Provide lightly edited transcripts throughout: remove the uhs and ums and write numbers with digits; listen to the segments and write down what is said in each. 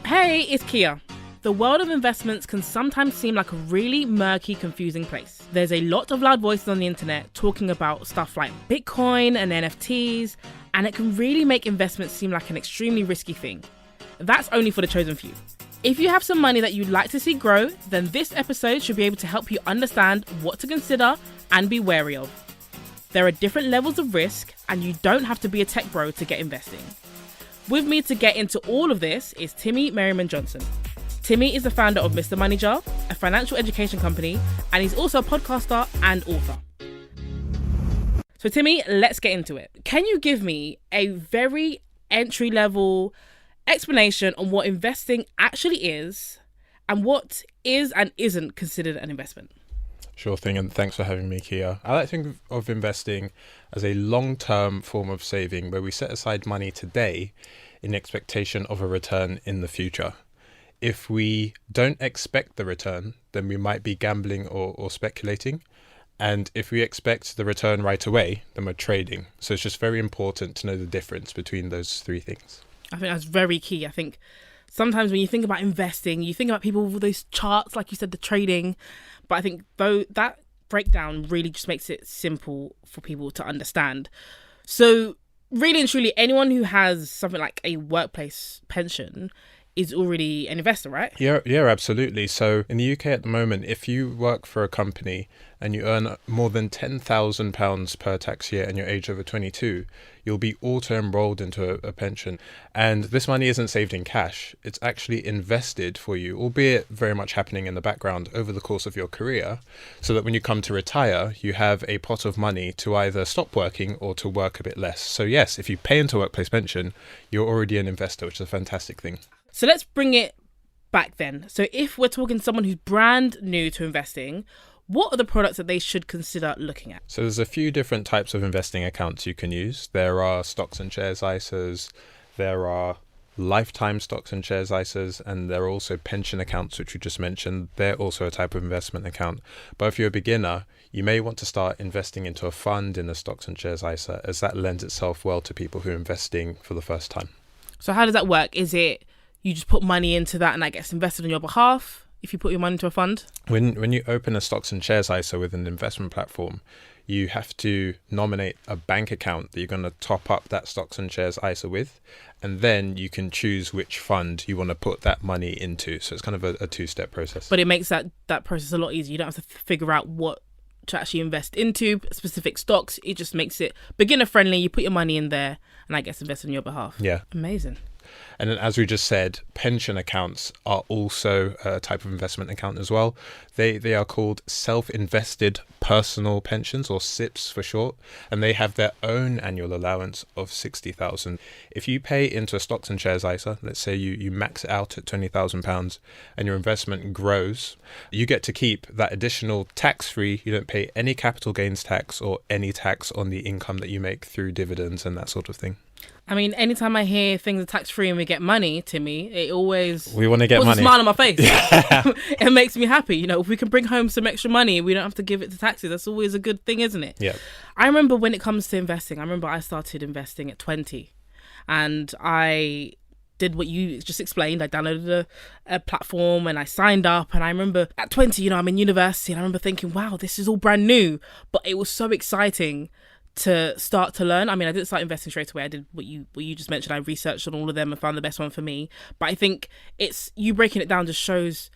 Hey, it's Kia. The world of investments can sometimes seem like a really murky, confusing place. There's a lot of loud voices on the internet talking about stuff like Bitcoin and NFTs, and it can really make investments seem like an extremely risky thing. That's only for the chosen few. If you have some money that you'd like to see grow, then this episode should be able to help you understand what to consider and be wary of. There are different levels of risk, and you don't have to be a tech bro to get investing. With me to get into all of this is Timi Merriman-Johnson. Timi is the founder of Mr MoneyJar, a financial education company, and he's also a podcaster and author. So Timi, let's get into it. Can you give me a very entry-level explanation on what investing actually is and what is and isn't considered an investment? Sure thing, and thanks for having me, Kia. I like to think of investing as a long-term form of saving where we set aside money today in expectation of a return in the future. If we don't expect the return, then we might be gambling or speculating. And if we expect the return right away, then we're trading. So it's just very important to know the difference between those three things. I think that's very key. I think sometimes when you think about investing, you think about people with those charts, like you said, the trading. But I think though that breakdown really just makes it simple for people to understand. So really and truly, anyone who has something like a workplace pension is already an investor, right? Yeah, absolutely. So in the UK at the moment, if you work for a company and you earn more than £10,000 per tax year and you're age over 22, you'll be auto-enrolled into a pension. And this money isn't saved in cash. It's actually invested for you, albeit very much happening in the background over the course of your career, so that when you come to retire, you have a pot of money to either stop working or to work a bit less. So yes, if you pay into a workplace pension, you're already an investor, which is a fantastic thing. So let's bring it back then. So if we're talking someone who's brand new to investing, what are the products that they should consider looking at? So there's a few different types of investing accounts you can use. There are stocks and shares ISAs, there are lifetime stocks and shares ISAs, and there are also pension accounts, which we just mentioned. They're also a type of investment account. But if you're a beginner, you may want to start investing into a fund in a stocks and shares ISA, as that lends itself well to people who are investing for the first time. So how does that work? Is it you just put money into that and that gets invested on your behalf if you put your money into a fund? When you open a stocks and shares ISA with an investment platform, you have to nominate a bank account that you're going to top up that stocks and shares ISA with, and then you can choose which fund you want to put that money into. So it's kind of a two-step process. But it makes that process a lot easier. You don't have to figure out what to actually invest into, specific stocks. It just makes it beginner friendly. You put your money in there and that gets invested on your behalf. Yeah. Amazing. And then, as we just said, pension accounts are also a type of investment account as well. They are called self-invested personal pensions, or SIPs for short, and they have their own annual allowance of £60,000. If you pay into a stocks and shares ISA, let's say you max it out at £20,000 and your investment grows, you get to keep that additional tax-free. You don't pay any capital gains tax or any tax on the income that you make through dividends and that sort of thing. I mean, anytime I hear things are tax-free and we get money, Timi, it always we want to get puts money. A smile on my face. It makes me happy. You know, if we can bring home some extra money, we don't have to give it to taxes. That's always a good thing, isn't it? Yeah. I remember when it comes to investing, I started investing at 20 and I did what you just explained. I downloaded a platform and I signed up. And I remember at 20, you know, I'm in university and I remember thinking, wow, this is all brand new. But it was so exciting to start to learn. I mean, I didn't start investing straight away. I did what you just mentioned. I researched on all of them and found the best one for me. But I think it's you breaking it down just shows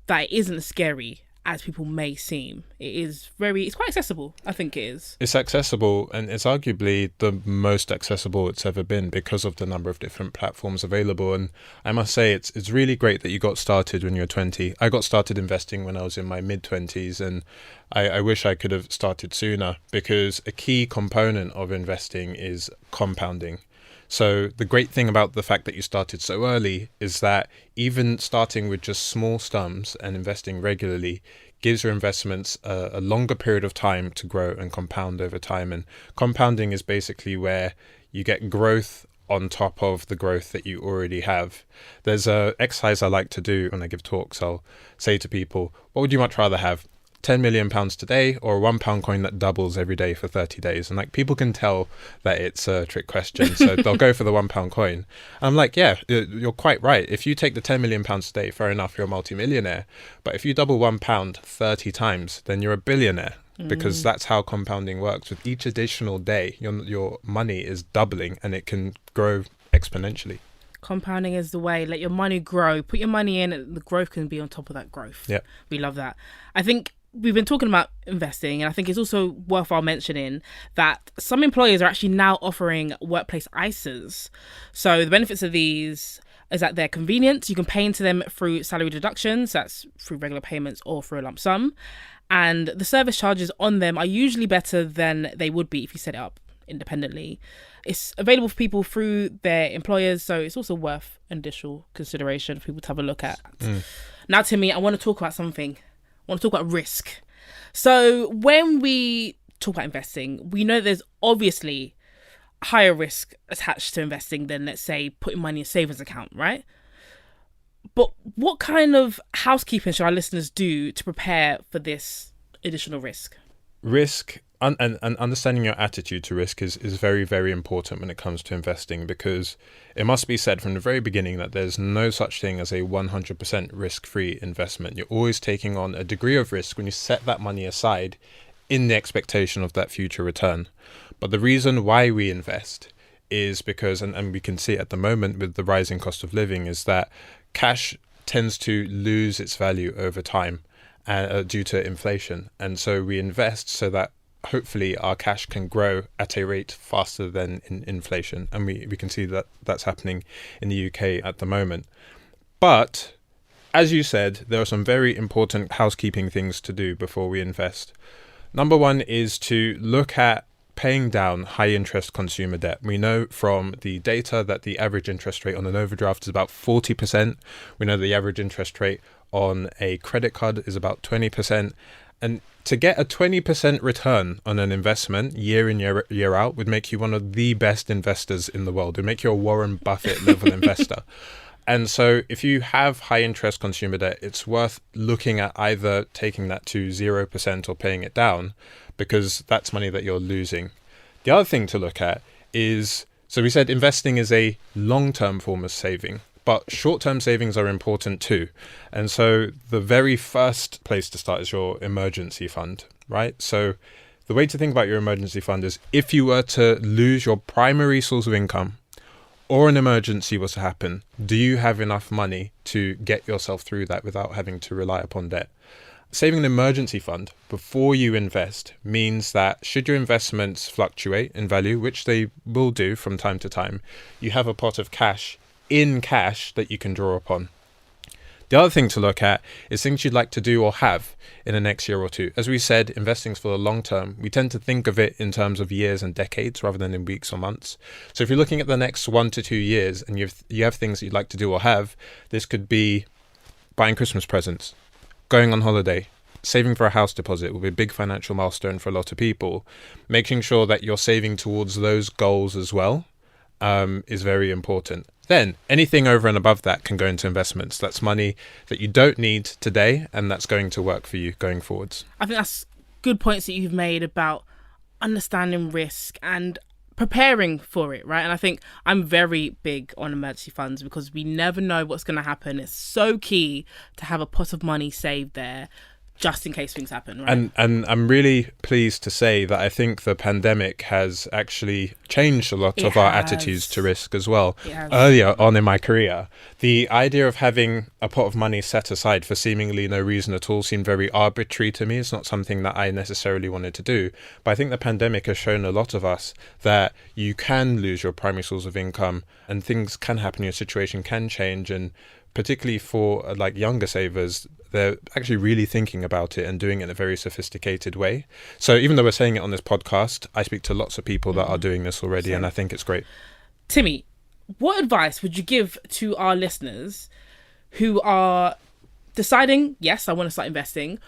that it isn't as scary as people may seem. It's quite accessible. I think it is. It's accessible, and it's arguably the most accessible it's ever been because of the number of different platforms available. And I must say, it's really great that you got started when you were 20. I got started investing when I was in my mid-20s, and I wish I could have started sooner, because a key component of investing is compounding. So the great thing about the fact that you started so early is that even starting with just small sums and investing regularly gives your investments a longer period of time to grow and compound over time. And compounding is basically where you get growth on top of the growth that you already have. There's an exercise I like to do when I give talks. I'll say to people, what would you much rather have? £10 million today or a £1 coin that doubles every day for 30 days? And like, people can tell that it's a trick question. So they'll go for the £1 coin. I'm like, yeah, you're quite right. If you take the £10 million today, fair enough, you're a multimillionaire. But if you double £1 30 times, then you're a billionaire. Because that's how compounding works. With each additional day, your money is doubling and it can grow exponentially. Compounding is the way. Let your money grow. Put your money in, and the growth can be on top of that growth. Yeah, we love that. I think we've been talking about investing, and I think it's also worthwhile mentioning that some employers are actually now offering workplace ISAs. So the benefits of these is that they're convenient. You can pay into them through salary deductions. That's through regular payments or through a lump sum. And the service charges on them are usually better than they would be if you set it up independently. It's available for people through their employers, so it's also worth an additional consideration for people to have a look at. Now, Timi, I want to talk about something. I want to talk about risk. So when we talk about investing, we know there's obviously higher risk attached to investing than, let's say, putting money in a savings account, right? But what kind of housekeeping should our listeners do to prepare for this additional risk? Risk and understanding your attitude to risk is very, very important when it comes to investing, because it must be said from the very beginning that there's no such thing as a 100% risk-free investment. You're always taking on a degree of risk when you set that money aside in the expectation of that future return. But the reason why we invest is because, and we can see it at the moment with the rising cost of living, is that cash tends to lose its value over time due to inflation. And so we invest so that hopefully our cash can grow at a rate faster than in inflation. And we can see that that's happening in the UK at the moment. But as you said, there are some very important housekeeping things to do before we invest. Number one is to look at paying down high interest consumer debt. We know from the data that the average interest rate on an overdraft is about 40%. We know the average interest rate on a credit card is about 20%. And to get a 20% return on an investment year in, year out would make you one of the best investors in the world. It would make you a Warren Buffett level investor. And so if you have high interest consumer debt, it's worth looking at either taking that to 0% or paying it down, because that's money that you're losing. The other thing to look at is, so we said investing is a long-term form of saving, but short-term savings are important too. And so the very first place to start is your emergency fund, right? So the way to think about your emergency fund is, if you were to lose your primary source of income or an emergency was to happen, do you have enough money to get yourself through that without having to rely upon debt? Saving an emergency fund before you invest means that should your investments fluctuate in value, which they will do from time to time, you have a pot of cash that you can draw upon. The other thing to look at is things you'd like to do or have in the next year or two. As we said, investing is for the long term. We tend to think of it in terms of years and decades rather than in weeks or months. So if you're looking at the next 1 to 2 years and you have things that you'd like to do or have, this could be buying Christmas presents, going on holiday, saving for a house deposit will be a big financial milestone for a lot of people. Making sure that you're saving towards those goals as well is very important. Then anything over and above that can go into investments. That's money that you don't need today, and that's going to work for you going forwards. I think that's good points that you've made about understanding risk and preparing for it, right? And I think I'm very big on emergency funds because we never know what's going to happen. It's so key to have a pot of money saved there just in case things happen, right? And I'm really pleased to say that I think the pandemic has actually changed a lot of our attitudes to risk as well. Earlier on in my career, the idea of having a pot of money set aside for seemingly no reason at all seemed very arbitrary to me. It's not something that I necessarily wanted to do. But I think the pandemic has shown a lot of us that you can lose your primary source of income and things can happen, your situation can change, and particularly for like younger savers, they're actually really thinking about it and doing it in a very sophisticated way. So even though we're saying it on this podcast, I speak to lots of people that are doing this already, and I think it's great. Timi, what advice would you give to our listeners who are deciding, yes, I want to start investing,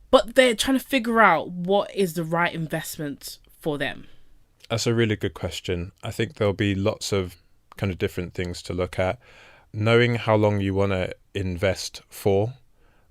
but they're trying to figure out what is the right investment for them? That's a really good question. I think there'll be lots of kind of different things to look at. Knowing how long you want to invest for,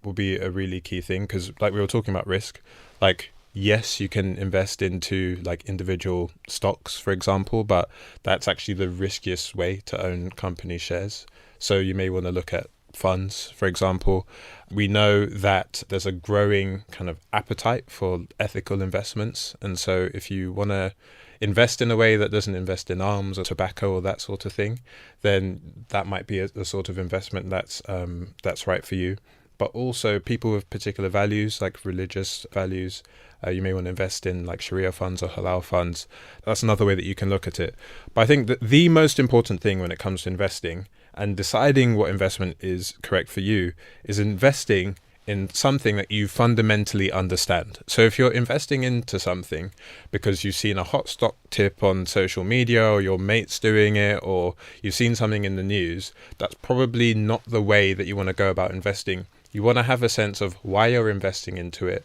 will be a really key thing, because like we were talking about risk, like yes, you can invest into like individual stocks, for example, but that's actually the riskiest way to own company shares. So you may want to look at funds, for example. We know that there's a growing kind of appetite for ethical investments. And so if you want to invest in a way that doesn't invest in arms or tobacco or that sort of thing, then that might be a sort of investment that's right for you. But also people with particular values, like religious values, you may want to invest in like Sharia funds or halal funds. That's another way that you can look at it. But I think that the most important thing when it comes to investing and deciding what investment is correct for you is investing in something that you fundamentally understand. So if you're investing into something because you've seen a hot stock tip on social media, or your mate's doing it, or you've seen something in the news, that's probably not the way that you want to go about investing. You want to have a sense of why you're investing into it,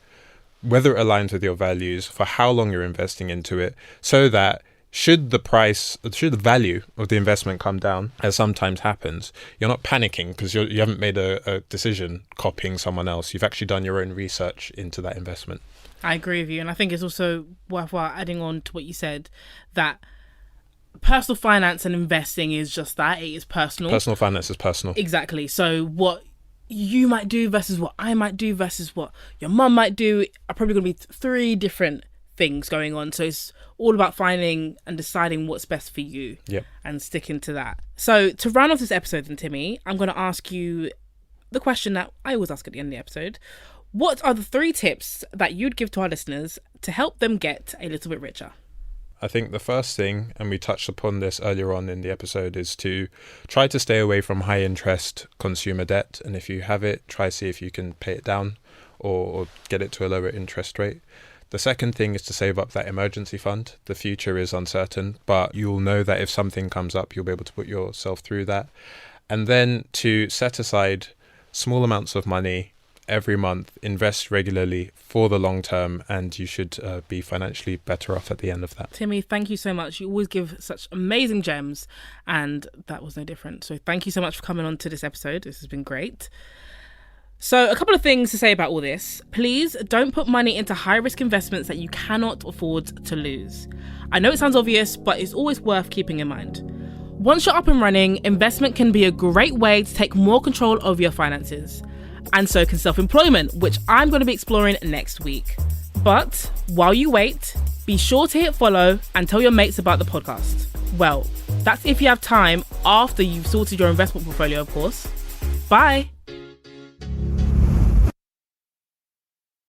whether it aligns with your values, for how long you're investing into it, so that should the value of the investment come down, as sometimes happens, you're not panicking because you haven't made a decision copying someone else. You've actually done your own research into that investment. I agree with you. And I think it's also worthwhile adding on to what you said, that personal finance and investing is just that. It is personal. Personal finance is personal. Exactly. So what you might do versus what I might do versus what your mum might do are probably going to be three different things going on. So it's all about finding and deciding what's best for you. Yep. And sticking to that. So to round off this episode then, Timi, I'm going to ask you the question that I always ask at the end of the episode. What are the 3 tips that you'd give to our listeners to help them get a little bit richer? I think the first thing, and we touched upon this earlier on in the episode, is to try to stay away from high interest consumer debt. And if you have it, try to see if you can pay it down or get it to a lower interest rate. The second thing is to save up that emergency fund. The future is uncertain, but you'll know that if something comes up, you'll be able to put yourself through that. And then to set aside small amounts of money every month, invest regularly for the long term, and you should be financially better off at the end of that. Timi, thank you so much. You always give such amazing gems, and that was no different. So thank you so much for coming on to this episode. This has been great. So a couple of things to say about all this. Please don't put money into high-risk investments that you cannot afford to lose. I know it sounds obvious, but it's always worth keeping in mind. Once you're up and running, investment can be a great way to take more control over your finances. And so can self-employment, which I'm going to be exploring next week. But while you wait, be sure to hit follow and tell your mates about the podcast. Well, that's if you have time after you've sorted your investment portfolio, of course. Bye.